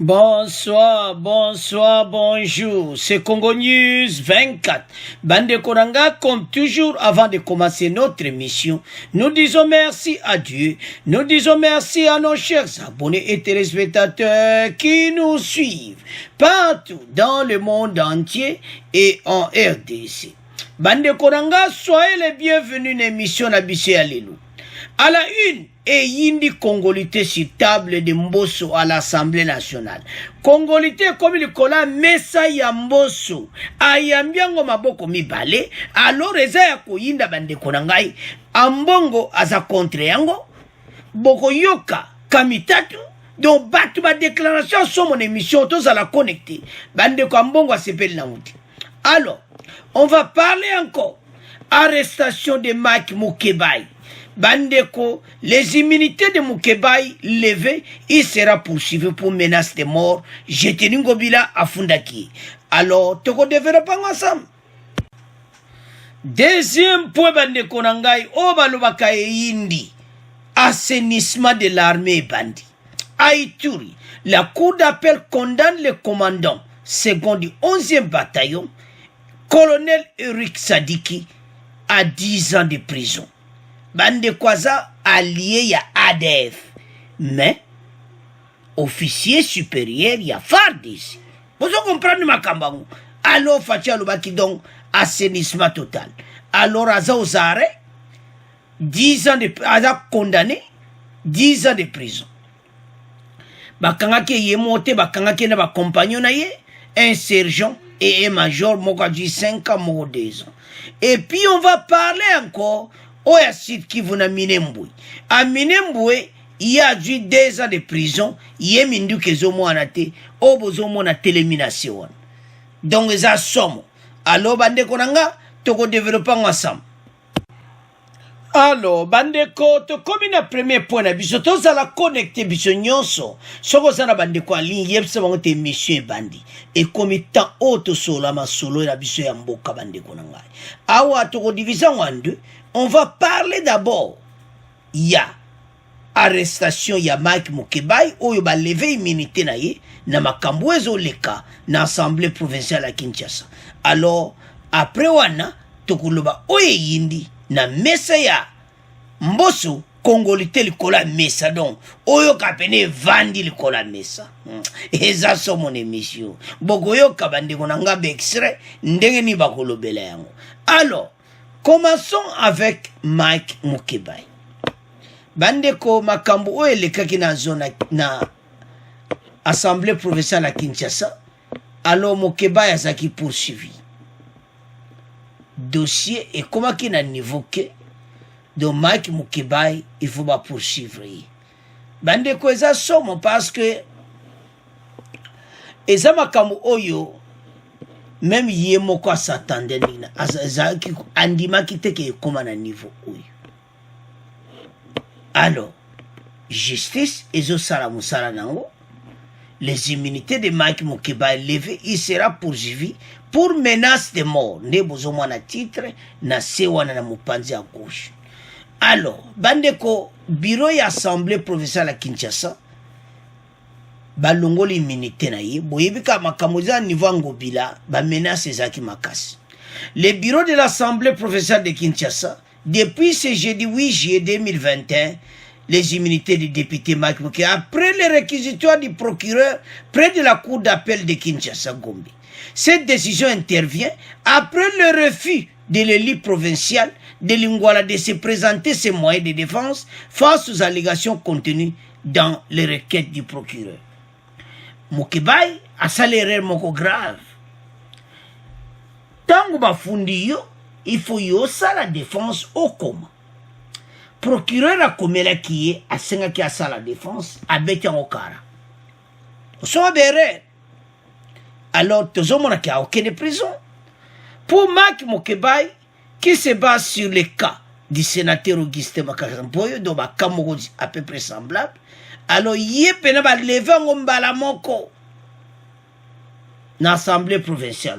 Bonsoir, bonsoir, bonjour. C'est Congo News 24. Bande Koranga, comme toujours, avant de commencer notre émission, nous disons merci à Dieu. Nous disons merci à nos chers abonnés et téléspectateurs qui nous suivent partout dans le monde entier et en RDC. Bande Koranga, soyez les bienvenus dans l'émission Nabissé Alléluia. À la une, et yindi congolité sur table de Mbosso à l'Assemblée nationale. Congolité comme le kola mesa ya Mbosso. Ayambiango maboko mibale. Alors eza ya koyinda bande konangai. Ambongo aza contre yango. Boko yoka kamitatu. Donc batu ba déclaration sur mon émission. Tous à la connecter. Bande ambongo a sepel na mouti. Alors, on va parler encore. Arrestation de Mike Mukebai. Bandeko, les immunités de Mukebai levées, il sera poursuivi pour menace de mort. Jeté Ngobila à Fundaki. Alors, toko développons ensemble. Deuxième point, Bandeko Nangai, Obalobaka et Indi. Assainissement de l'armée bandi. Aïturi, la cour d'appel condamne le commandant second du 11e bataillon, colonel Eric Sadiki, à 10 ans de prison. Bande Kwaza allié ya ADF. Mais, officier supérieur ya Fardis. Vous comprenez ma kambangu? Alors, Fatia Lubaki donc, assainissement total. Alors, Aza Ozare, 10 ans de Aza condamné, 10 ans de prison. Bakangake yé monté, Bakangake na ba compagnon na yé, un sergent et un major, moko dit 5 ans, moko 2 ans. Et puis, on va parler encore. Oya site qui vous n'a Minemboué. À Minemboué, il y a eu 2 ans de prison. Il y a mindu que zomo anate. Obozomo na télémination. Donc, ça somme. Alors, bande konanga, toko développant ensemble. Alors, bande ko, to comme na premier point na biso, to za la connecter biso nyonso. Soko za na bande ko en ligne, yep se bangote mission bandi. Et comme temps auto solo, ma solo na biso ya mboka bande konanga. Awa toko division en deux. On va parler d'abord, il y a arrestation, il y a Mike Mukebai, où il va lever immunité na makambouezo leka, na assemblée provinciale à Kinshasa. Alors, après wana, tokuloba oye yindi, na mesa ya Mbosso, Congolité likola mesa donc, oyo kapene vandi likola mesa. Et ça c'est mon émission. Bogoyo kabande konanga be extrait, ndenge ni bakolobela yango. Alors, commençons avec Mike Mukebai. Bandeko makambo oye lekaki na zone na assemblée provinciale à Kinshasa. Alors Mukebai azaki poursuivi. Dossier et comment qu'il a niveau que de Mike Mukebai il faut pas poursuivre. Bandeko eza somo parce que eza makambo oyo même yé moko s'attendait nina azaki andima kiteke koma na niveau oyo. Alors justice ezo sala musala nango, les immunités de Mike Mukebai levées, il sera poursuivi pour menace de mort. Ne bozo mwana titre na sewana na mupanzi à gauche. Alors bandeko bureau ya assemblée provinciale à Kinshasa balongoli immunité na ye boyebika makamoza niveau ngobila ba menace zaki makasi. Le bureau de l'assemblée provinciale de Kinshasa depuis ce jeudi 8 juillet 2021 les immunités du député Mike Mukebai après le réquisitoire du procureur près de la cour d'appel de Kinshasa Gombe. Cette décision intervient après le refus de l'élite provinciale de Lingwala de se présenter ses moyens de défense face aux allégations contenues dans les requêtes du procureur. Mukebai a salaire moko grave. Tango bafundi yo, il faut yo sa la défense au coma. Procureur a komela kiye a senga ki a sa la défense a beti en okara. So bere. Alors tozo mona ki a aucune prison. Pour Mike Mukebai qui se base sur le cas du sénateur Augustin Makasampoyo dont ba kamoko à peu près semblable. Alors, yé pena ba lever ngombala moko na l'Assemblée provinciale.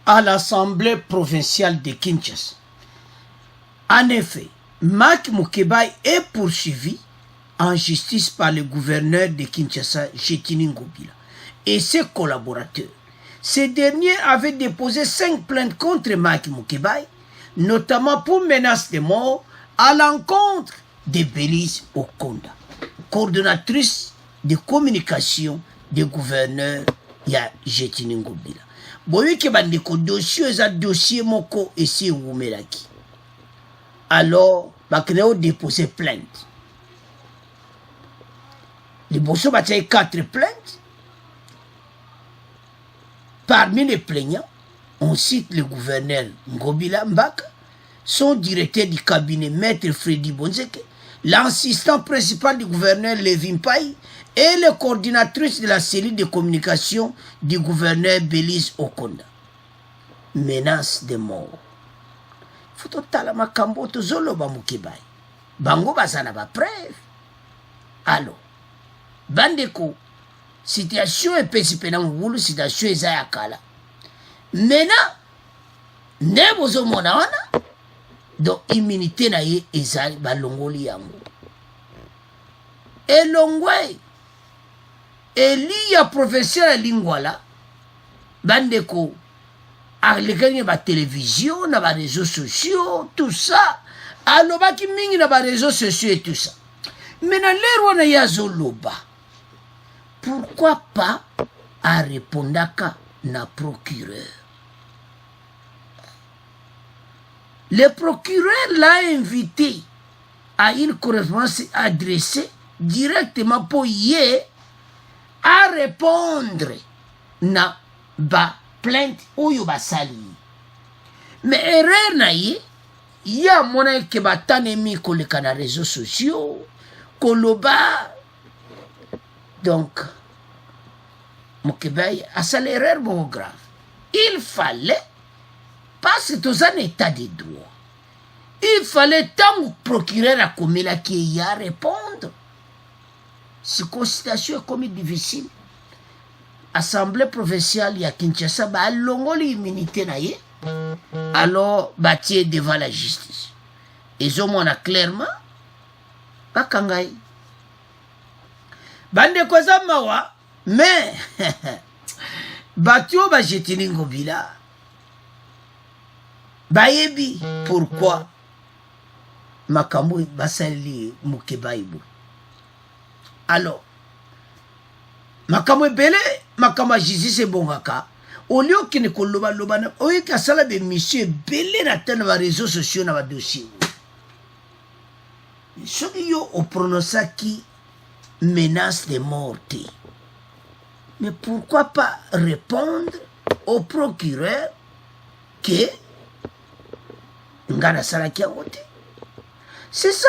À l'Assemblée provinciale de Kinshasa. En effet, Mike Mukebai est poursuivi en justice par le gouverneur de Kinshasa, Jetini Ngobila, et ses collaborateurs. Ces derniers avaient déposé 5 plaintes contre Mike Mukebai, notamment pour menace de mort à l'encontre de Bélise Okonda, coordonnatrice de communication du gouverneur ya Jetini Ngobila. Boyoke bandeko dossier eza dossier moko esi wumelaki. Alors, bakneo déposé plainte. Les bosso bataille 4 plaintes. Parmi les plaignants, on cite le gouverneur Ngobila Mbaka, son directeur du cabinet, Maître Freddy Bonzeke, l'assistant principal du gouverneur Levin Pai et le coordinatrice de la cellule de communication du gouverneur Bélise Okonda. Menace de mort. Faut tala makambo tozolo ba Mukebai. Bango bazana ba preuve. Alors, bandeko, situation est principale dans le situation est à Kala. Maintenant, ne bozo mona wana, donc immunité na ye ezali balongoli yango. Elongwe, Elia professeur Lingwala, bandeko, alekanye ba télévision, na ba réseaux sociaux, tout ça, alobaki mingi na ba réseaux sociaux et tout ça. Maintenant, l'heure wana ya zoloba. Pourquoi pas à répondaka na procureur? Le procureur l'a invité à une correspondance adressée directement pour y à répondre na ba plainte ou ba sali. Mais erreur na ya mona ke batanemi ko le kana réseaux sociaux koloba. Donc, Mukebai a sa l'erreur beaucoup grave. Il fallait, parce que dans un état de droit, il fallait tant procureur à Komela qui y a répondre. Cette consultation est comme difficile. Assemblée provinciale ya Kinshasa ba longoli immunité na ye. Alors bâtir devant la justice. Ils ont montré clairement ba kangai. Bande koza mawa, mais batio ba Jetini Ngobila. Bayebi pourquoi makambo basali Mukebai. Alors makambo belé makambo justice bongaka. Au lieu que ne koloba loba na oye ka sala be monsieur belé na tena ba réseaux sociaux na ba dossier. Ce qui yo au prononça qui menace de mort. Mais pourquoi pas répondre au procureur que Ngana Salaki a voté? C'est ça.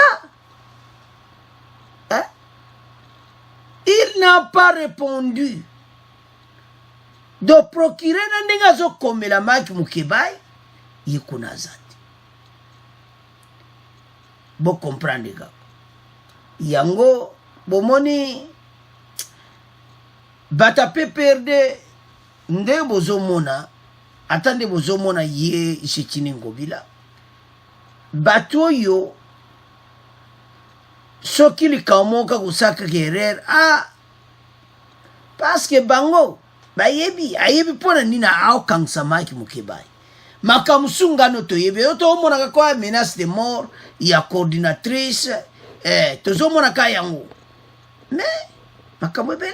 Hein? Il n'a pas répondu. Donc procureur n'a pas comme la Mike Mukebai, il connaît. Vous comprenez, gars. Yango bomoni batape perde nde bozomona atande bozomona ye Jetini Ngobila bato yo soki likamoka kusaka kerer parce que bango bayebi ayebi pona nina ao kangsa Mike Mukebai makamusungano to yebe oto omona kwa menace de mort ya coordinatrice tozomona ka yango. Mais makambo belé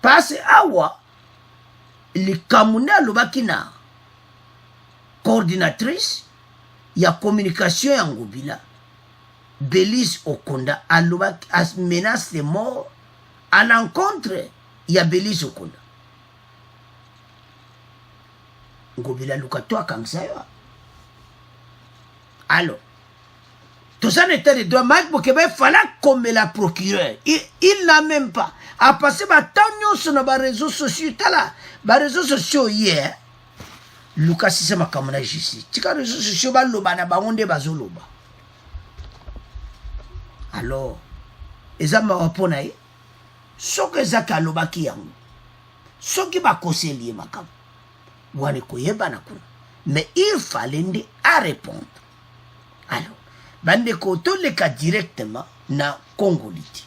passe awa le kamuna lobaki na coordinatrice ya communication ya Ngobila Bélise Okonda alobaki as menace de mort à l'encontre ya Bélise Okonda. Ngobila lukato akangsa yo. Alors tout ça n'était de droit. Mike Mukebai fallait comme la procureure. Il n'a même pas. À passer ma temps sur nos réseaux sociaux. Les réseaux sociaux hier. Lucas c'est ma camarade justice. Tu as réseaux sociaux ba loba na ba onde ba zoloba. Alors, eza ma wapona ye. Soke zaka loba ki yango. Soki ba conseiller makam. Wane ko yeba na kuna. Mais il fallait à répondre. Alors bandeko toleka directement na Congolite.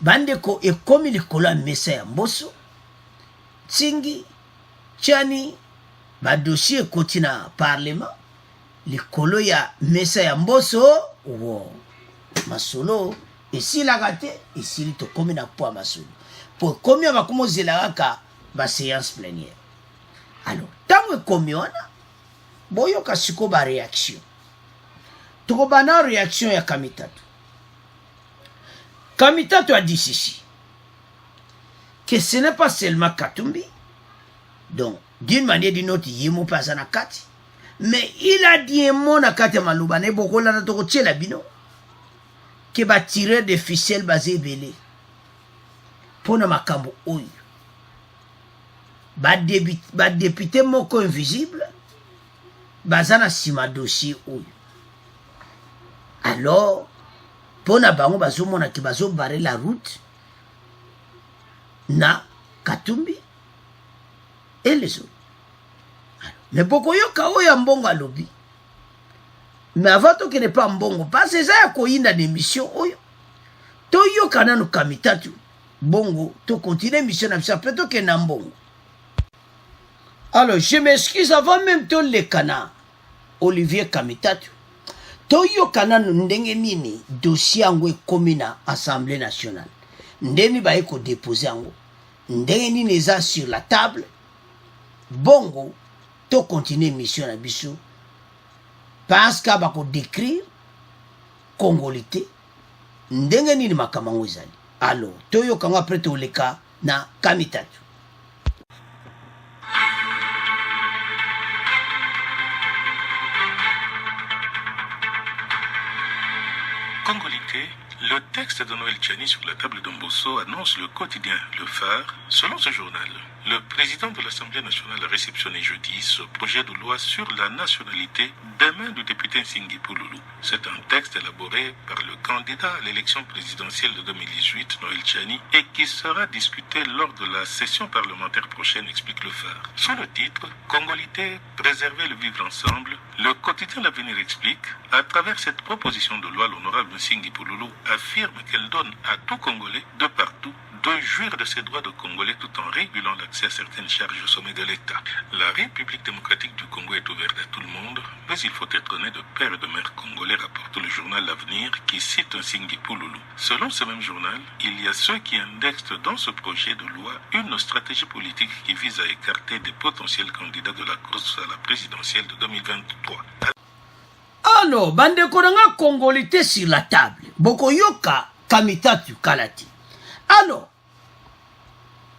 Bandeko ekomi likolo ya mesa ya mboso tsingi tiani badossier ekoti na parlement likolo ya mesa ya mboso wo masolo esilaka te esili tokomi na po ya masolo po ekomi ya bakoma ozela kaka baséance plénière. Alors ntango ekomi wana boyoka siko baréaction tokobana réaction ya Kamitatu. Kamitatu a dit ceci, que ce n'est pas seulement Katumbi, donc d'une manière ou d'une autre, il y a un Kati, mais il a dit un mot à Kati Maloubane, beaucoup là dans ton la bino, qui va tirer des ficelles basées belé pour ne makambo oyo. Ba député moko invisible, bazana sima dossier oyo. Alors, pour na bango bazomona ki bazobare la route na Katumbi et les autres. Mais beaucoup yoka oyo mbongo alobi. Mais avant to kene pas mbongo parce que ça ko yinda d'émission oyo. To yoka nanu Kamitatu bongo to continuer mission na ça peut to ke na mbongo. Alors je m'excuse avant même to le kana Olivier Kamitatu. Toyo kananu ndenge nini dossier yango ekomi na Assemblée nationale. Ndeni ba eko déposer yango. Ndenge nini eza sur la table. Bongo to continuer mission na biso. Parce que bako décrire Congolité. Ndenge nini makamango ezali. Alors toyo kanga après to leka na Kamitatu. Congolité, le texte de Noël Tchani sur la table d'Ombosso annonce le quotidien Le Phare. Selon ce journal, le président de l'Assemblée nationale a réceptionné jeudi ce projet de loi sur la nationalité des mains du député Nsingi Pouloulou. C'est un texte élaboré par le candidat à l'élection présidentielle de 2018, Noël Tchani, et qui sera discuté lors de la session parlementaire prochaine, explique Le Phare. Sous le titre « Congolité, préserver le vivre ensemble », le quotidien L'Avenir explique, à travers cette proposition de loi, l'honorable Nsingi Pouloulou affirme qu'elle donne à tout Congolais, de partout, de jouir de ses droits de Congolais tout en régulant l'accès à certaines charges au sommet de l'État. La République démocratique du Congo est ouverte à tout le monde, mais il faut être né de père et de mère congolais, rapporte le journal L'Avenir qui cite Nsingi Pouloulou. Selon ce même journal, il y a ceux qui indexent dans ce projet de loi une stratégie politique qui vise à écarter des potentiels candidats de la course à la présidentielle de 2023. Alors, bande koranga Congolité sur la table. Boko yoka Kamitatu kalati. Alors,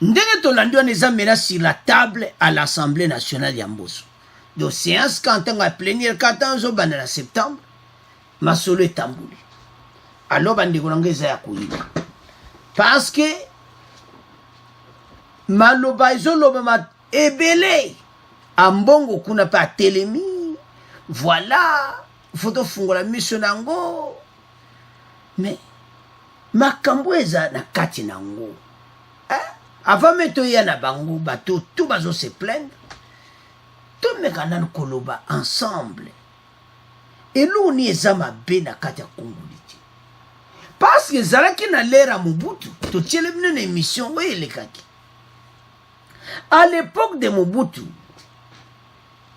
ndenge tolandi wana eza mena sur la table à l'Assemblée nationale ya Mboso. Donc séance kantango ya plénière katanzo banda na septembre, masolo etambuli. Alors bandeko nanga eza ya koyiba. Parce que maloba ezoloba ma ebele ambongo kuna pa telemi. Voilà, faut fungola mission nango. Mais makambo eza na kati nango. Avant meto ya na bango bato tout bazo se plaindre. Tout mekanan koloba ensemble. Et l'on y eza mabe na kati ya Congolité. Parce que zalaki na lera Mobutu, to tiele bino na émission oye lekaki. À l'époque de Mobutu,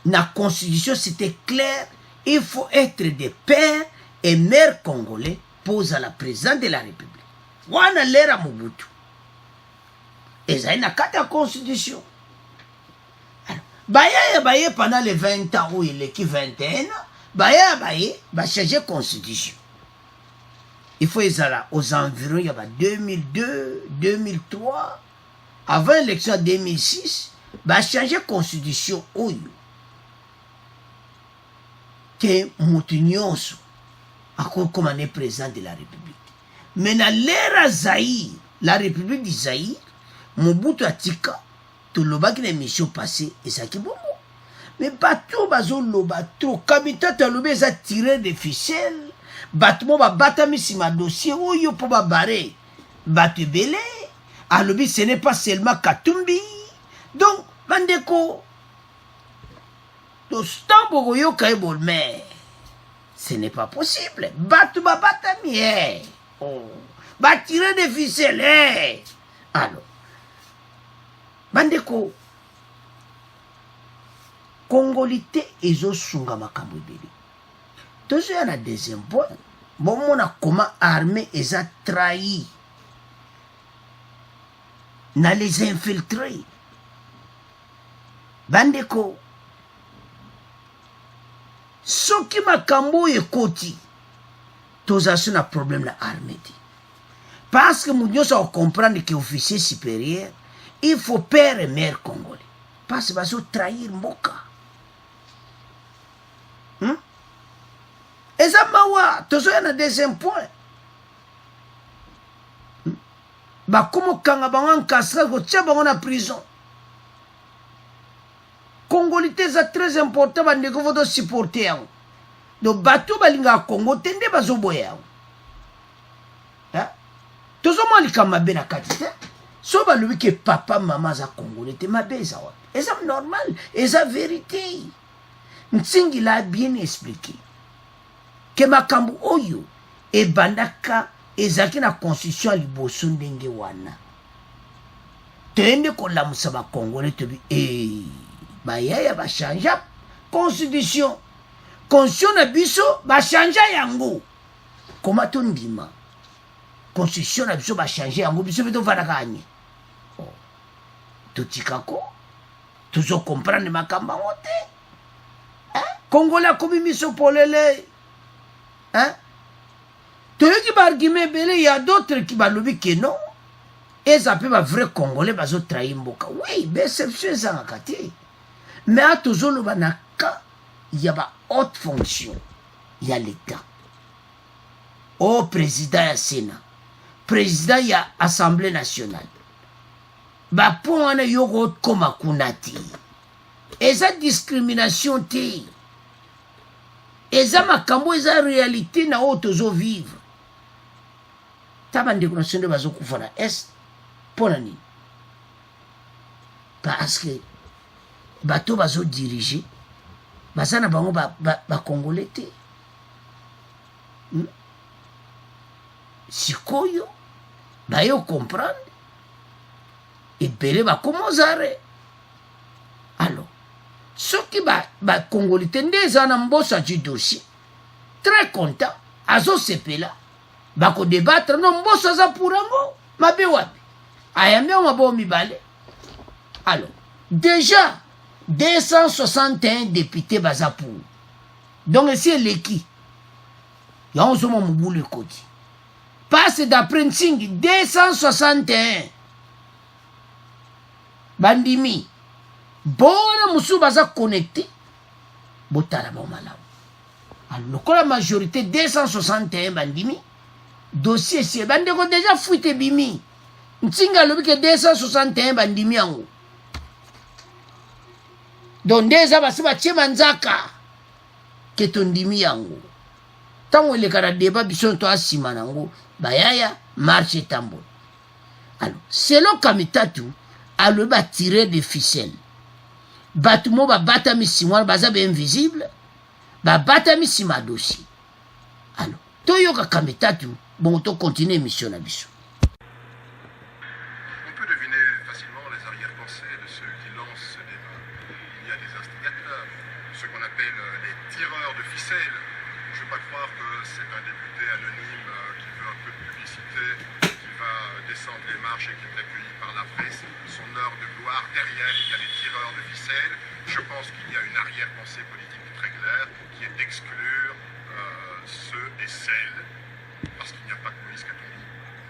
la constitution c'était clair, il faut être des pères et mères congolais pose à la présidente de la République. Wana lera Mobutu. Et ça, il n'a qu'à la constitution. Alors, baye pendant les 20 ans où il est qui 21 ans, baye, va changer la constitution. Il faut y aller aux environs, il y a 2002, 2003, avant l'élection en 2006, va changer la constitution où que Moutinionso a comme un président de la République. Mais dans l'ère Zaïre, la République du Zaïre, Mobutu atika, tout le bas qui est mission passée, et ça qui est bon. Mais bateau, bazo lo bateau, Kamitatu alobe a tiré des ficelles, battement ba batami si ma dossier, ou yo pour ba barrer, batu belé, alobi ce n'est pas seulement Katumbi. Donc, bandeko, to stambo yo kaibol mais, Ce n'est pas possible. Batu babatami, oh. Tirer des ficelles, alors. Bandeko. Congolité ezo sunga makambo ebele. Tozo ya na deuxième point. Bomona comment armée eza trahi. Na les infiltrés. Bandeko. Soki makambo ekoti. Toza suna problème na armée. Parce que nous devons comprendre que officier supérieur, il faut père et mère congolais. Parce que nous trahir Mboka. Et ça, tu as un deuxième point. Comment kanga bangan kasra ko tia bangon en prison. Congolais c'est très important bande ko vodo supporter. Donc bateau balinga Congo tende bazoboya. Hein? Tous au moins les kamabé na katite. Soba lui que papa maman za Congolais te mabé ça. Et ça normal, et ça vérité. Nsingi l'a bien expliqué. Que makambu oyo e bandaka ezaki na constitution ya liboso ndenge wana. Tende ko la musaba Congolais te bi bayaya ba changer constitution. Constitution na biso ba changer yango. Comment ton ndima? Constitution na biso ba changer yango biso beto vana kanye. Oh. Totikako. Toujours comprendre makamba wote. Hein? Congolais komi miso polele. Hein? Qui argument belé, il y a d'autres qui balobi que non. Et ça peut être vrai Congolais bazo trahir Mboka. Oui, mais c'est ça ngakati. Mais à toujours le banaka, il y a ba haute fonction. Il y a l'État. Oh président ya Sénat. Président ya Assemblée nationale. Ba pour wana yoko koma kunati. Et ça discrimination te. Et ça makambo eza réalité na otozo vivre. Tabande konation de bazo kufana est ponani. Parce que bato bazo diriger basana bango ba congolais te. Sikoyo ba yo comprendre et belé ba komozare. Alors ceux qui ba congolais tende zana mbosa du dossier très content azo sepela ba ko débattre no mbosa za purango mabe wapi ayambe mabo mibale. Alors déjà 261 députés baza pour. Donc c'est l'équipe ya on somo mubulu koti passe d'après Nsingi 261 bandimi bona musu baza connecté botala ba malamu. Alors la majorité 261 bandimi dossier c'est bandeko déjà fuite bimi Nsinga lobi que 261 bandimi yango. Donc déjà basi ba tchema nzaka ke tondimi yango. Tango le kara débat bison to asima nango bayaya marche tambo. Alors selon Kamitatu alo ba tirer des ficelles. Batumo ba batami simwa baza be invisible ba batami sima dossier. Alors toyoka Kamitatu bon to continuer mission na biso. On peut deviner facilement les arrière-pensées de ceux qui lancent ce débat. Il y a des instigateurs, ceux qu'on appelle les tireurs de ficelles. Je ne veux pas croire que c'est un député anonyme qui veut un peu de publicité, qui va descendre les marches et qui est accueilli par la presse. Son heure de gloire, derrière, il y a les tireurs de ficelles. Je pense qu'il y a une arrière-pensée politique très claire qui est d'exclure ceux et celles, parce qu'il n'y a pas que Moïse Katumbi,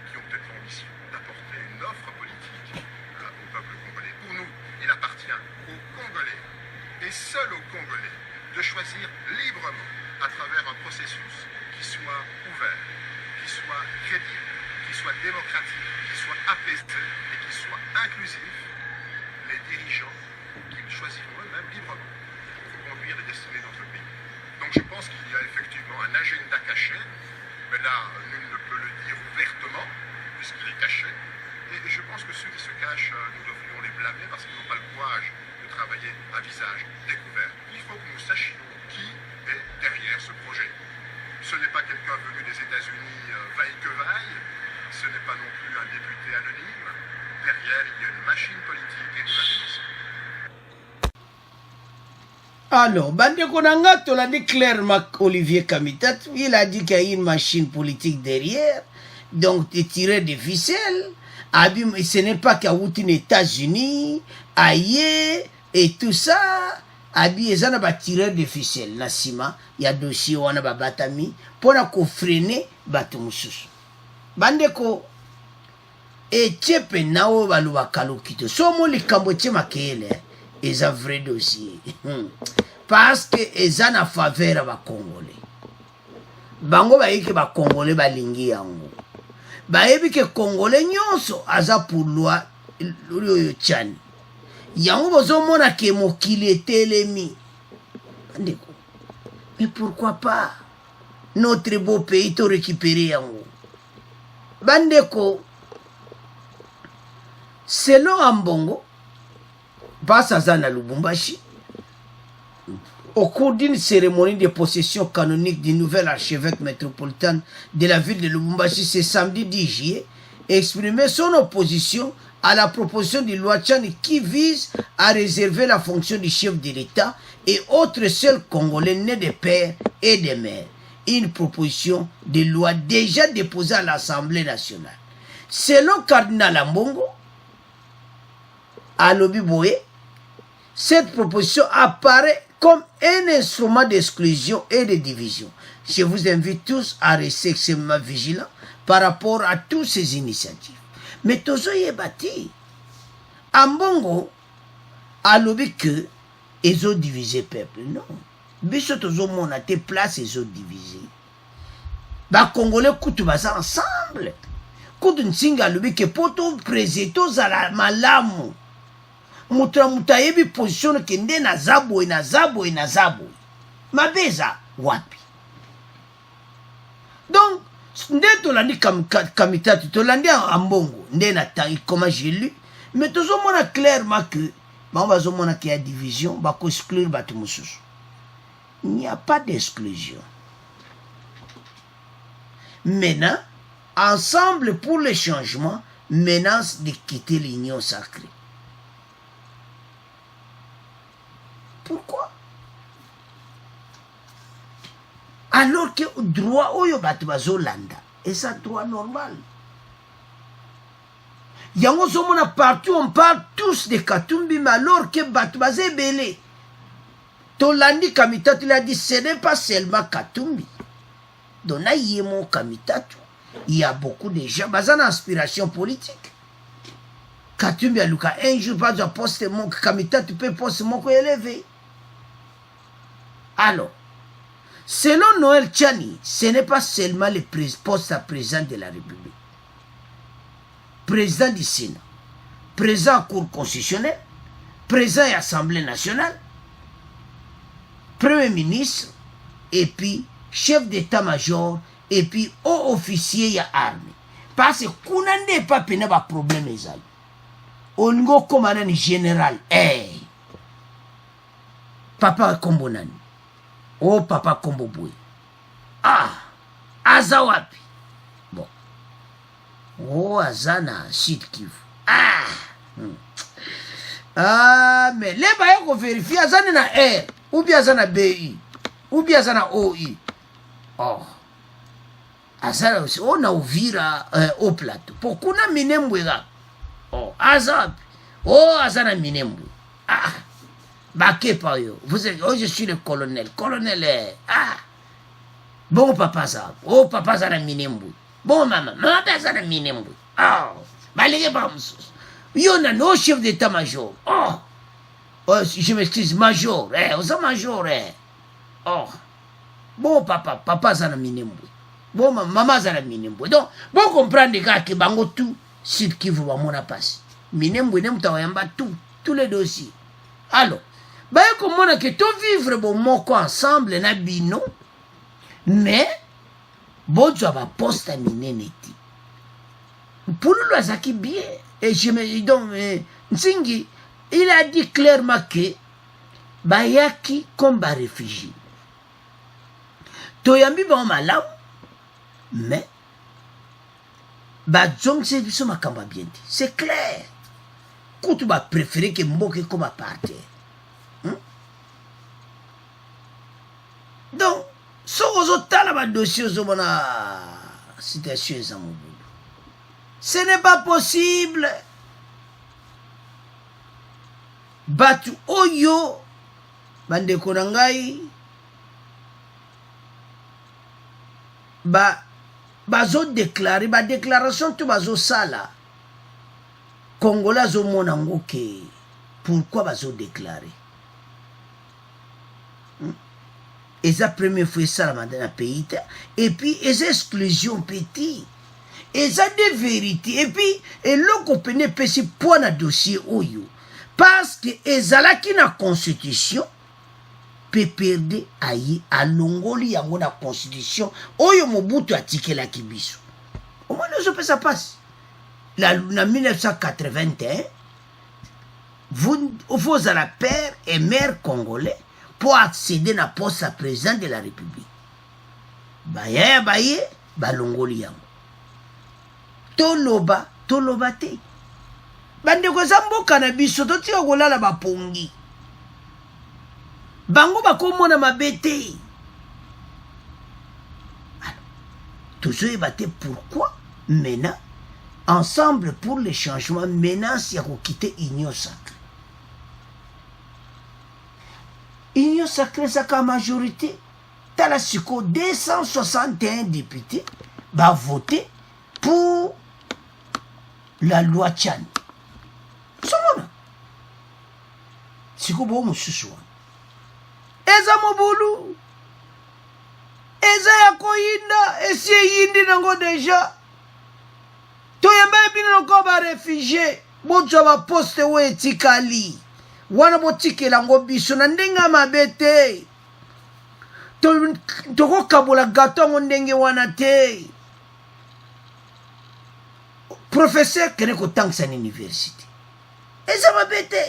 qui ont peut-être l'ambition d'apporter une offre politique au peuple congolais. Pour nous, il appartient aux Congolais, et seul aux Congolais, de choisir librement à travers un processus qui soit ouvert, qui soit crédible, qui soit démocratique, qui soit apaisé et qui soit inclusif, les dirigeants qu'ils choisiront eux-mêmes librement pour conduire les destinées de notre pays. Donc je pense qu'il y a effectivement un agenda caché, mais là, nul ne peut le dire ouvertement, puisqu'il est caché. Et je pense que ceux qui se cachent, nous devrions les blâmer parce qu'ils n'ont pas le courage de travailler à visage découvert. Il faut que nous sachions qui est derrière ce projet. Ce n'est pas quelqu'un venu des États-Unis vaille que vaille. Ce n'est pas non plus un député anonyme. Derrière, il y a une machine politique et nous la dénonçons. Alors, Bandeko Nanga, tu l'as dit clairement, Olivier Kamitat, il a dit qu'il y a une machine politique derrière, donc de tirer des ficelles. Ce n'est pas qu'à les États-Unis, aïe, et tout ça. Abi, ils ont tiré des ficelles. Nassima, il y a dossier, on a batami, pour freiner, batumusus. Bandeko, et tchepe nao baluwa kalokito. Somo li kamboche makele. Ils ont vrai dossier. Parce que ils ont en faveur ba Congolais. Bango ba yiki ba Congolais ba lingi yango. Ba yebi ke Congolais nyonso aza pour loi yo tchani. Yango bozo mona ke mokili etelemi. Bandeko. Mais pourquoi pas notre beau pays to récupérer yango. Bandeko, selon Ambongo, Bassazana Lubumbashi, au cours d'une cérémonie de possession canonique du nouvel archevêque métropolitain de la ville de Lubumbashi ce samedi 10 juillet, exprimé son opposition à la proposition de loi Tchani qui vise à réserver la fonction du chef de l'État et autres seuls Congolais nés de père et de mère. Une proposition de loi déjà déposée à l'Assemblée nationale. Selon Cardinal Ambongo, à Lobi-Boé, cette proposition apparaît comme un instrument d'exclusion et de division. Je vous invite tous à rester extrêmement vigilants par rapport à toutes ces initiatives. Mais Tozo y est bâti. Ambongo a lobby que ils ont divisé le peuple. Non. Biso Tozo mon a tes places, ils ont divisé. Ba Congolais coutent ensemble. Coutent nsinga lobby que poto président à la malamu. Muta yebi position ke nde na zabo. Mabeza wapi. Donc, nde tolandi kamitatu, tolandi Ambongo, nde na tangi, comment j'ai lu, mais toujours mona clairement que, on va mona qu'il y a division, va exclure Batumusus. Il n'y a pas d'exclusion. Maintenant, ensemble pour le changement, menace de quitter l'union sacrée. Pourquoi? Alors que le droit oyo batubazo landa, et ça droit normal. Yango somona partout, on parle tous de Katumbi, mais alors que batubazé belé. Tolandi Kamitatu, il a dit, ce n'est pas seulement Katumbi. Dona yemo Kamitatu, il y a beaucoup de gens, bazan inspiration politique. Katumbi a luka un jour, pas de poste mon Kamitatu peut poste mon élevé. Alors, selon Noël Tchani, ce n'est pas seulement le poste à président de la République, président du Sénat, président à Cour constitutionnelle, président à l'Assemblée nationale, premier ministre, et puis chef d'état-major, et puis haut officier à l'armée. Parce que qu'on n'a pas de problème. On go comme un général. Hey! Papa Kombonani. Oh, Papa Komboboué. Ah! Azawapi. Bon. Oh, Azana, Sud Kivu. Ah! Ah, mais les bailleurs qu'on vérifie, Azana na R, ou bien Azana BI, ou bien Azana OI. Oh. Azana aussi, on a ouvert au plateau. Pourquoi on a minemboué? Oh, Azawapi. Oh, Azana minemboué. Ah! Baké par yo. Vous êtes, oh, je suis le colonel. Colonel, ah. Bon papa ça. Oh, papa ça na minembou. Bon maman. Maman ça na minembou. Oh. Malgré pas monsieur. Yo na no chef d'état-major. Oh. Oh, je m'excuse, major. On major, Oh. Bon papa. Papa ça na minembou. Bon maman ça na minembou. Donc, bon comprendre les gars qui bango tout. Sud qui vous va mon passe. Minembou, n'aime tout. Tous les dossiers. Alors. Bah, comment on a que tout vivre bon moko ensemble na bino, mais bon tu vas poste à mineneti. Pour le zaki bien et je me donc Nsingi il a dit clairement que bayaki comme ba réfugié. toyambi ba malamu mais ba zongse biso makamba bien dit c'est clair kutu ba préférer que mboke comme partir donc so ozotala ba dossier ozomona situation eza mobulu ce n'est pas possible batu oyo bandeko na ngai bazodéclare badéclaration to bazosala congolais azomona ngo ke pourquoi bazodéclare eza première fois esalama na pays te et puis eza exclusion petit eza de vérité et puis eloko pene epesi poids na dossier oyo parce que ezalaki na constitution PPRD ayi alongoli yango na constitution oyo Mobutu atikelaki biso au moins ça passe la 1981 vous à la père et mère congolais pour accéder na poste à président de la République bayaya baye balongoli yango toloba te bandeko za mboka na biso totika kolala bapongi bango bakomona mabe te tozoyeba te pourquoi maintenant ensemble pour le changement menace ya kokite union sacrée union sacrée ezaka majorité tala siko 261 députés bavote pour la loi Tchani somona siko bo mosusu wana eza mobulu eza ya koyinda esi eyindi nango deja toyemba ebino loko barefugie bozwa baposte oyo etikali wana botikela yango biso na ndenge mabe te tokokabola gato yango ndenge wana te professeur kene kotangisa na université eza mabe te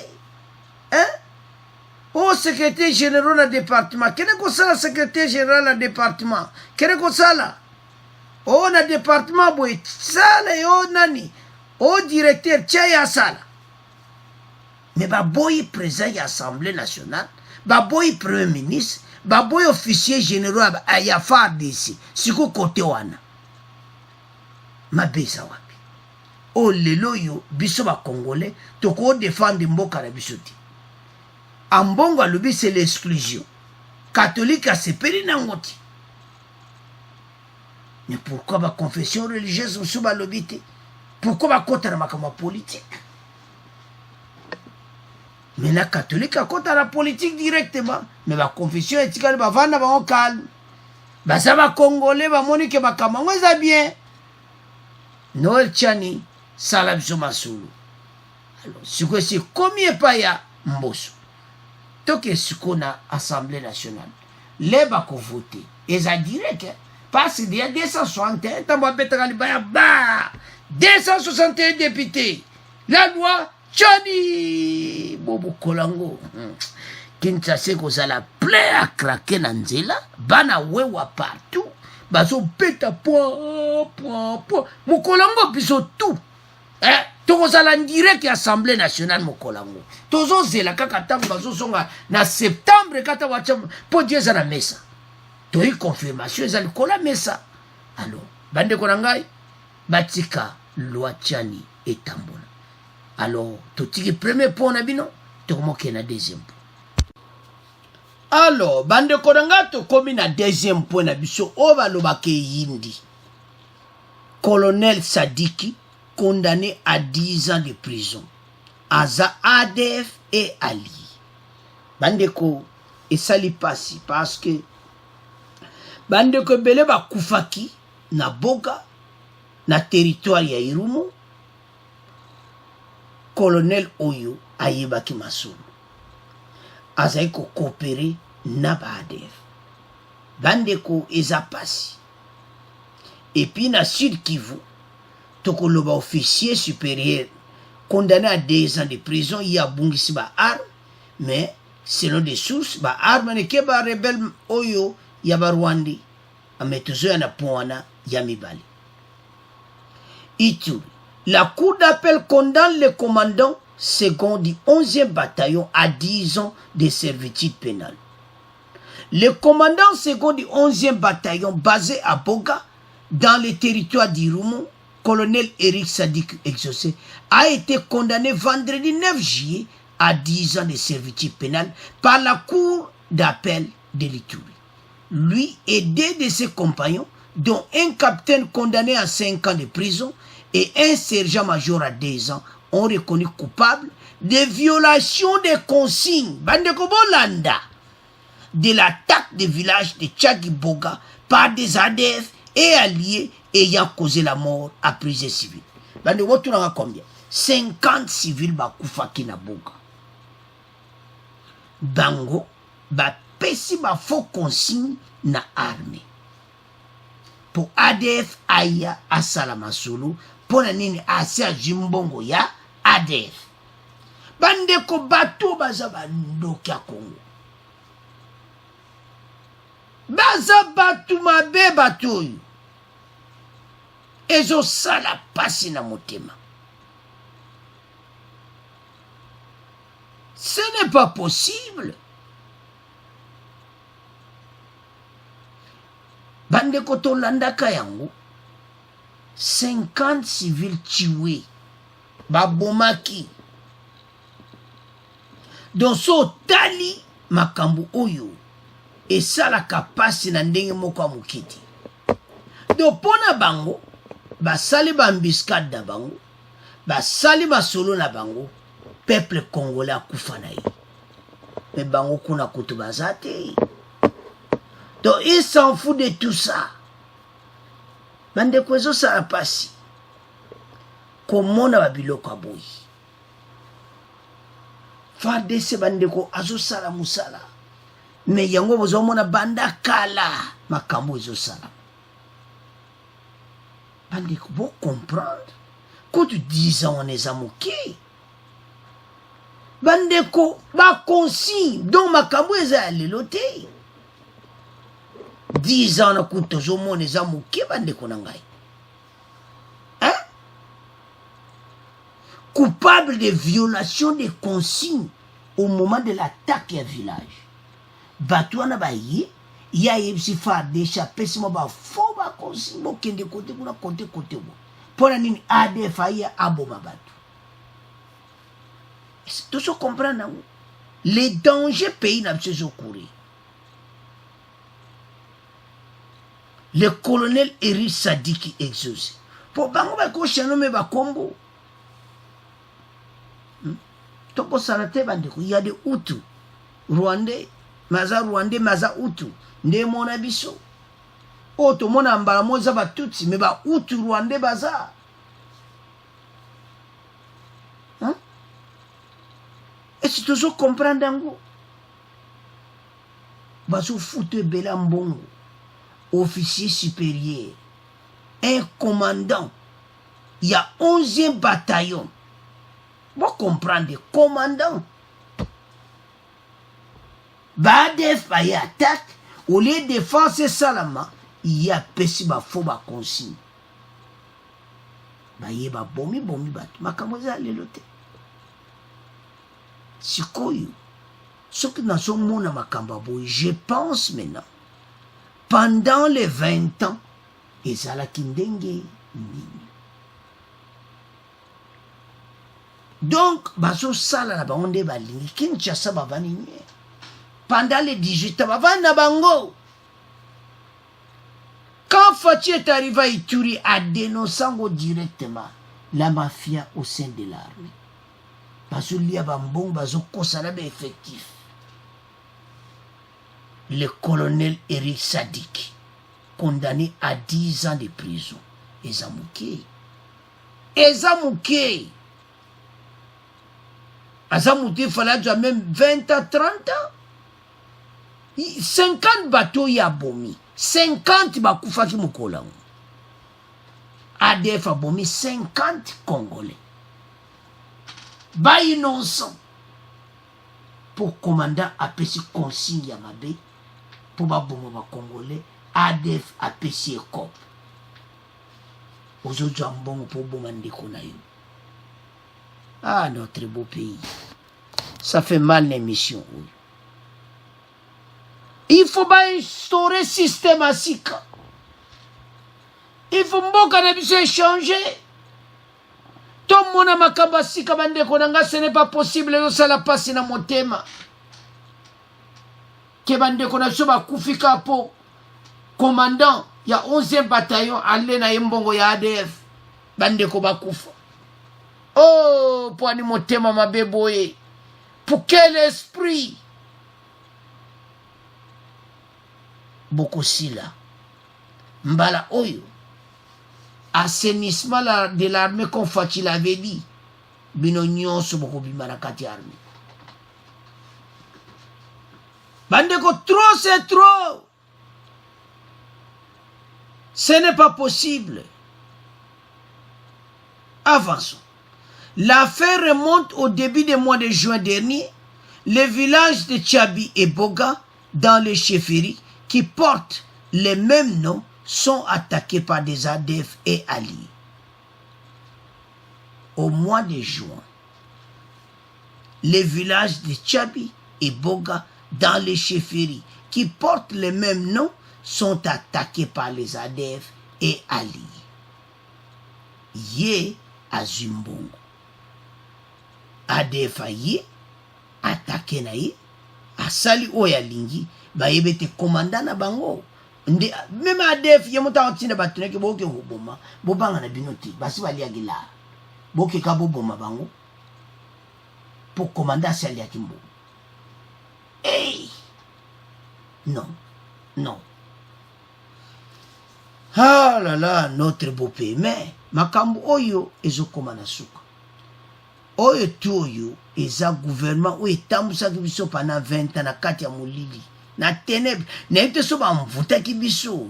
au secrétaire général na département kene kosala secrétaire général na département kene kosala o na département boye sala yo nani o directeur tia ya sala mais baboyi président ya assemblée nationale baboyi premier ministre baboyi officier généraux ya FARDC siko kote wana mabesa wapi o lelo yo biso ba congolais toko défendre mboka na biso ti ambongo alobi c'est l'exclusion catholique asepeli nango ti mais pourquoi ba confession religieuse mosusu balobi te pourquoi bakota na makambo politique mais la catholique akota na politique directement mais ba confession etikali bavanda bango calme baza ba congolais bamoni ke makambo yango eza bien Noël Tchani sala biso masulu alors sikoyo si komi epai ya mboso toke siko na assemblée nationale le bakovote eza direct parce qu'il y a 261 tambo abetaka libaya ba 261 députés la loi Tchani bobo kolango Kinshasa kozala plein à craquer na nzela bana wewa partout bazo beta point mokolango biso tout tokozala direct ya assemblée nationale mokolango tozozela kaka ntango bazosonga na septembre kata wacha po die eza na mesa toyi confirmation eza likola mesa alors bandeko na ngai batika loi Tchani etambola alors totiki premier point na bino tokomoke na deuxième point alors bandeko na ngai tokomi na deuxième point na biso oyo balobaka eyindi colonel Sadiki condamné à 10 ans de prison aza ADF et Ali bandeko esali pasi parce que bandeko ebele bakufaki na boga na territoire ya Irumu colonel oyo ayebaki masolo azali kokopere na ba ADF bandeko eza pasi et puis na Sud Kivu tokoloba officier supérieur condamné à 2 ans de prison il y a bungisi ba arme mais selon des sources ba arme ne ke ba rebelle oyo ya ba Rwandi ametozoya na poana ya mibale. Ituri, la cour d'appel condamne le commandant second du 11e bataillon à 10 ans de servitude pénale. Le commandant second du 11e bataillon basé à Boga, dans le territoire d'Irumu, colonel Eric Sadik Exaucé, a été condamné vendredi 9 juillet à 10 ans de servitude pénale par la cour d'appel de l'Ituri. Lui et deux de ses compagnons, dont un capitaine condamné à 5 ans de prison et un sergent-major à 2 ans, ont reconnu coupables de violation des consignes Bandeko Bolanda de l'attaque des villages de Tchagiboga par des ADF et alliés ayant causé la mort à plusieurs civils. Bandeko, tu n'as combien? 50 civils bakufaki na Boga. Bango bapesi ba faux consigne na armée. Pour ADF aya asala masolo pona nini asia jimbongo ya ADF. Bandeko bato baza bandoki ya Congo. Baza bato mabe bato oyo. Ezo sala pasi na motema. Ce n'est pas possible. Bandeko tolandaka yango 50 civils tués babomaki. Donc so tali makambo oyo esalaka pasi na ndenge moko ya mokiti. Donc pona bango basali bambiscade na bango, basali basolo na bango, peuple congolais akufa na ye. Mais bango kuna kutu bazate. Donc il s'en fout de tout ça. Bandeko ezo sala pasi komona babiloko aboyi. FARDC bandeko azo sala musala. Mais yango bozomona banda kala makambo ezo sala. Bandeko bo comprendre que tu 10 ans on est amoké. Bandeko ba consigne donc makambo eza lelote. 10 ans na kutozo mone za moke bandeko na ngai. Hein? Coupable de violation des consignes au moment de l'attaque à village. Batouana ba ye, ya yebsi FARDC apesi mo ba fo ba consigne mo kende kote kuna kote mo. Pona nini ADF ya aboma batu. Tout ce comprendre les dangers pays n'a pas courir. Le colonel Eric Sadiki Exaucé. Pour bango ba ko chenome ba kombo. Toko salate bandeko, il y a des Hutus. Rwandais, maza Hutu. Nde mona biso. O to mona mbala moza ba Tutsi, mais ba Hutu Rwandais baza. Hein? Et si toujours comprendre dango. Baso foute bela mbongo. Officier supérieur, un commandant, il y a 11e bataillon. Vous comprenez, commandant. Badef y attaque, au lieu de défense salama, il y a pesi ba fo ba consigne. Ba ye ba bomi bat, makamoza lelote. Sikoyo, ce que nous sommes mona makambabo, je pense maintenant. Pendant les 20 ans, ezalaki ndenge nini. Donc, baso sala na bango nde balingi Kinshasa bavani nye. Pendant les 18 ans, bavani na bango. Quand Fachi est arrivé à Ituri à dénoncer directement la mafia au sein de l'armée, baso lia bambong baso kosala ba effectif. Le colonel Eric Sadik, condamné à 10 ans de prison. Ezamouké. Azamouké, il fallait même 20 à 30 ans. 50 bateaux y a bomi. 50 bakufaki mukola. ADF a bomi 50 Congolais. Ba innocent. Pour commandant apesi consigne ya mabe. Pour ba bomo ba Congolais, ADF apesi ekop ozozwa mbongo mpo oboma ndeko na yo. Ah, notre beau pays. Ça fait mal l'émission. Il faut pas instaurer système à sika. Il faut mboka na biso échanger. Tout le monde a makamba sika bandeko nanga, ce n'est pas possible yo sala pasi na motema. Ke bandeko na biso bakufika po commandant ya 11e bataillon ale na mbongo ya ADF. Bandeko bakufa. Oh, pour ani motema mabeboye. Pour quel esprit? Beaucoup si là. Mbala oyo. Assainissement de l'armée comme Fatil avait dit. Bino nyonso boko bimarakati armée. Bandeko, trop c'est trop. Ce n'est pas possible. Avançons. L'affaire remonte au début du mois de juin dernier. Les villages de Tchabi et Boga, dans les chefferies, qui portent les mêmes noms, sont attaqués par des ADF et alliés. Au mois de juin, les villages de Tchabi et Boga, dans les chefferies, qui portent les mêmes noms, sont attaqués par les ADF et alliés. Yé Azumbongo. ADF aye, attaqué na ye, asali oya lingi, ba yebete commandant na bango. Même ADF, yemuta antina batune ke boke huboma, bobanga na binoti, basi bali agila. Boke ka boboma bango, pour commandant sali akimbo. Hey! Non, non. Ah là là, notre beau pays. Mais, makambo oyo, ezo komana suka. Oyo tu oyo, eza gouvernement, oyo etambusa ki biso pendant 20 ans na kati ya molili. Na ténèbre, na ete so ba mvuta ki biso.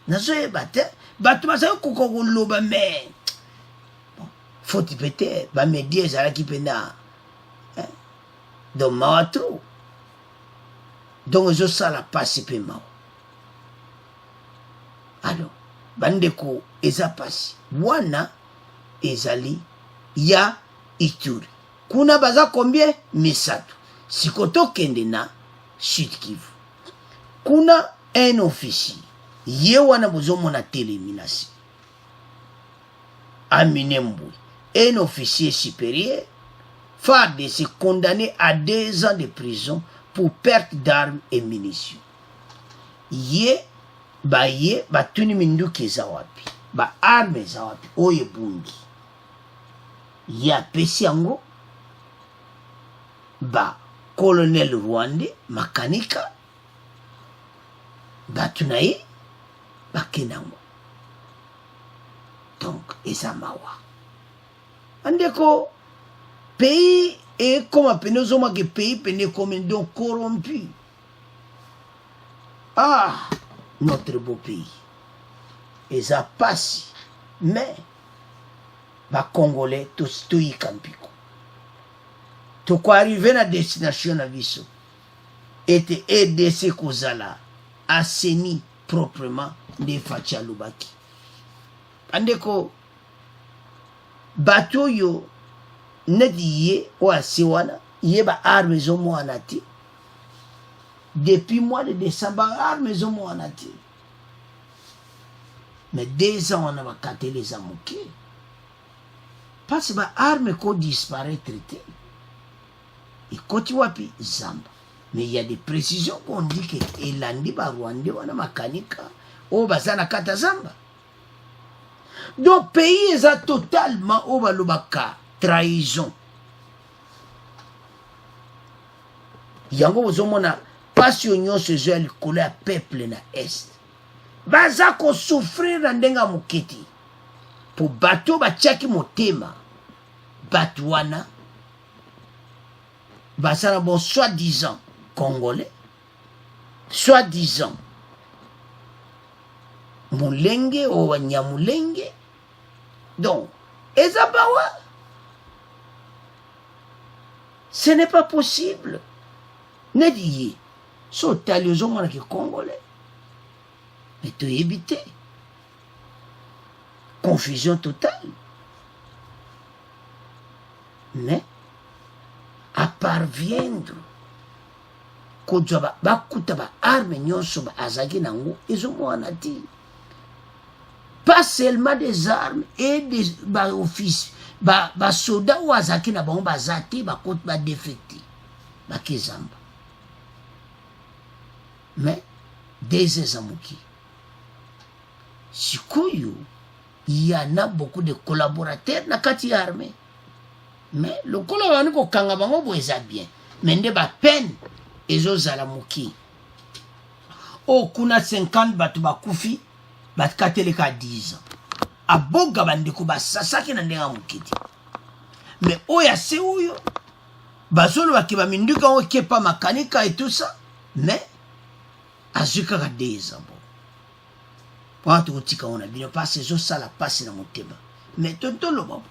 Na so yeba te, bato basa yo koko loba mais. Bon, faut y péter, ba me die ezala ki pena. Donc, mawa trop. Donc, ezo sala pasi pe mawa. Alors, bandeko eza pasi. Wana ezali ya Ituri. Kuna baza combien? Misato. Sikoto kende na Sud Kivu. Kuna un officier. Ye wana bozomo na téléminasi. Aminemboui. Un officier supérieur. FARDC condamné à 2 ans de prison pour perte d'armes et munitions. Ye batuni minduki eza wapi, ba arme eza wapi, oye bungi. Ye apesi yango ba colonel Rwande makanika batu na ye bakenda yango. Donc eza mawa. Andeko pays et comme appelé que pays pene comme donc corrompu. Ah, notre beau pays. Et ça passe. Mais, les Congolais, tous y campiko. Tout quoi arriver à la destination à Visso. Et aider ces causes-là, assaini proprement des Fatia Lubaki. Andeko, bateau yo, nedi ye o asiwana ye ba arme zomo anati depuis mois de décembre arme zomo anati mais 2 ans on a bakate les amuke parce que ba arme ko disparaître traité et koti wapi Zamba. Mais il y a des précisions qu'on dit que elandi ba Rwanda wana makanika o bazana kata Zamba. Donc pays est totalement au balubaka trahison. Yango bozomona passion nyonso ezo likolo ya peuple na est. Baza ko souffrir na ndenga moketi. Po bato batiaki motema. Bato wana basala bon soi-disant congolais. Soi-disant mulenge o wanyamulenge. Donc, ezabawa. Ce n'est pas possible. Ne dit so taliozo mwana ki congolais. mais tu évité. Confusion totale. Mais à parviendre kozwa bakuta ba arme nyonso ba azaki nango ezomwana ti. Pas seulement des armes et des offices, soldats ou azaki na bango bazati ba compte ba défecté ba kezamba. Mais des ezamuki. Sikoyo, il y en a beaucoup de collaborateurs na kati armée. Mais le collaborateur ko kanga bango boeza bien. Mais nde ba peine ezozala muki. O kuna 50 batu bakufi bakateleka 10 ans. Aboga bandeko basasaki na ndenga mukiti. Mais oya se uyo bazolo bakiba minduka o kepa makanika et tout ça. Mais azuka ka 10 ans. Watu utika ona bino passe zo sala passe na motema. Mais tontolo babo.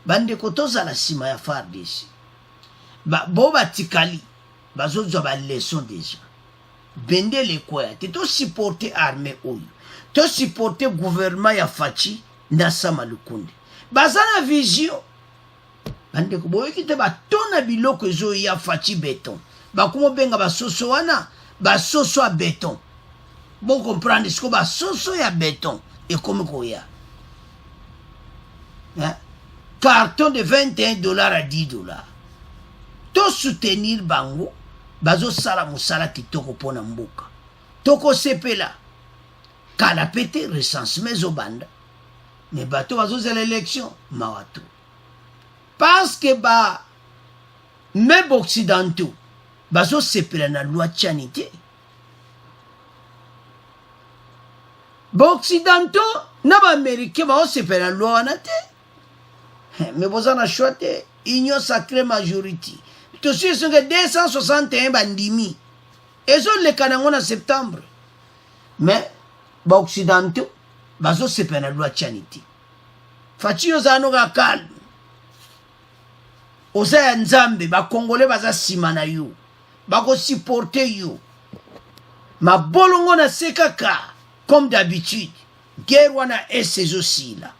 Bandeko tozala sima ya FARDC. Bo batikali bazozwa ba leçon déjà. Bende le kwaya te to supporter armée oyo. To supporter gouvernement ya Fachi na Sama Lukundi. Bazana vision. Bandeko boyo kite ba tona biloko ezo ya Fachi béton. Ba kumo benga ba soso wana, ba soso a béton. Bon comprendre ce que ba soso ya béton et comme koya. Hein? Carton de $21 à $10. To soutenir bango, bazo sala musala kitoko pona mboka. Toko sepela. Kala pete recensement zobanda. Mais bato bazo za l'élection, mawato. Parce que même occidentaux, bazo sepela na loi tchanité. Occidentaux, na ba américain bazo sepela na loi wanate. Mais vous en achetez union sacrée majorité. Tout ce sont 261 bandimi. Et sont les canons en septembre. Mais, occidentaux, bazo se pena loi chaniti. Fachi ozano ga calme. Oza nzambe, ba congolais baza simana yo. Bako supporter yo. Ma bolongo na sekaka, comme d'habitude. Guerre wana ese aussi là.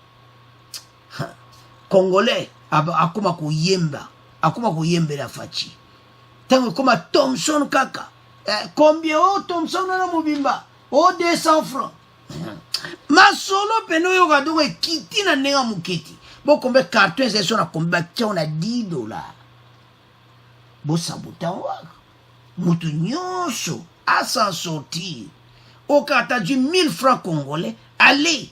Congolais akuma kuyemba la Fachi tango koma Thompson kaka combien Thompson na mobimba 200 francs masolo peno yo gadongo ekiti na nenga mukiti bo kombe carton zeso na komba tia na $10 bo sabuta wa mutu nyonso à s'en sortir au kata du 1000 francs congolais allez.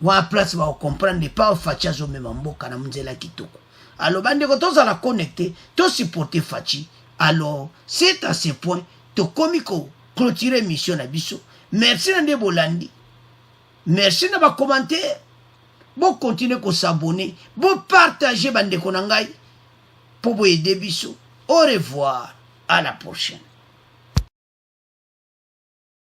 Wa place va comprendre pas Fachi azo mema mboka na mzela kitoko. Alors bandeko toza la connecter, to supporter Fachi. Alors c'est à ce point to komiko clôturer mission na biso. Merci na Bolandi. Merci na ba commentaire. Bon continuer ko s'abonner, bon partager bandeko na ngai pour aider biso. Au revoir, à la prochaine.